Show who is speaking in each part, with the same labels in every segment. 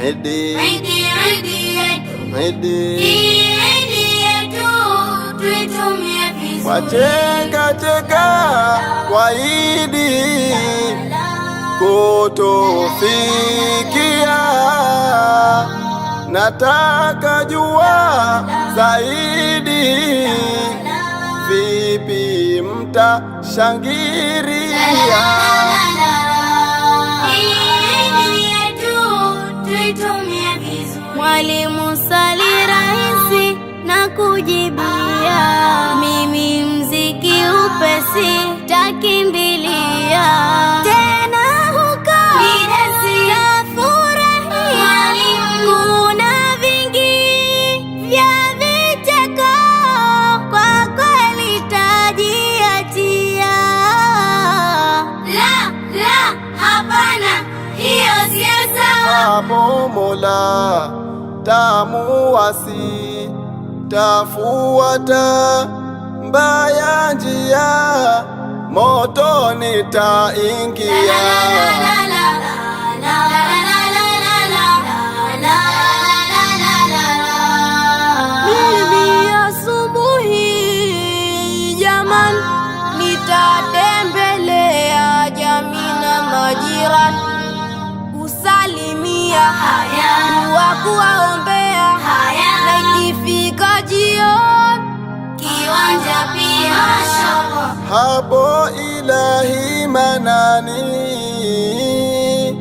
Speaker 1: Idi yetu tuitumie vizuri. Wacheka kwa Idi kutufikia, nataka jua zaidi, vipi mtashangiria?
Speaker 2: Mwalimu swali rahisi na kujibia, mimi mziki upesi takimbilia, tena huko nitafurahia. Kuna vingi vya vicheko, kwa kweli tajiachia. La, hapana, hiyo sio sawa.
Speaker 1: Hapo Mola tamuwasi, tafuata mbaya njia, motoni taingia.
Speaker 2: Mimi asubuhi jamani, nitatembelea jamii na majirani, kusalimia dua kuwaombea, na ikifika jioni kiwanja pia shoko.
Speaker 1: Hapo Ilahi manani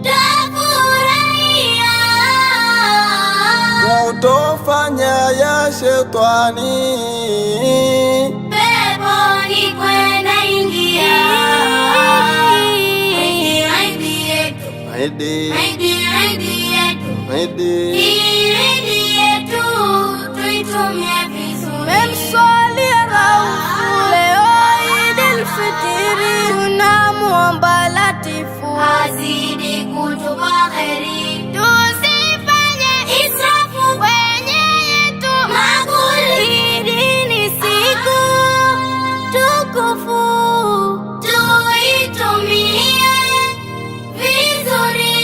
Speaker 2: tafurahia,
Speaker 1: kutofanya ya shetani,
Speaker 2: peponi kwenda ingia.
Speaker 1: Idi
Speaker 2: yetu tuitumie vizuri. Memswalia Raufu leo Idil Fitri, tunamuomba Latifu azidi kutupa kheri, tusifanye israfu kwenye yetu makuli. Idi ni siku tukufu, tuitumie vizuri,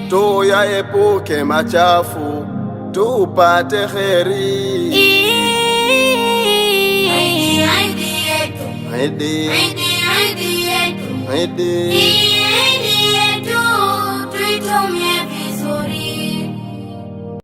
Speaker 1: tuyaepuke machafu, tupate kheri.
Speaker 2: Idi yetu tuitumie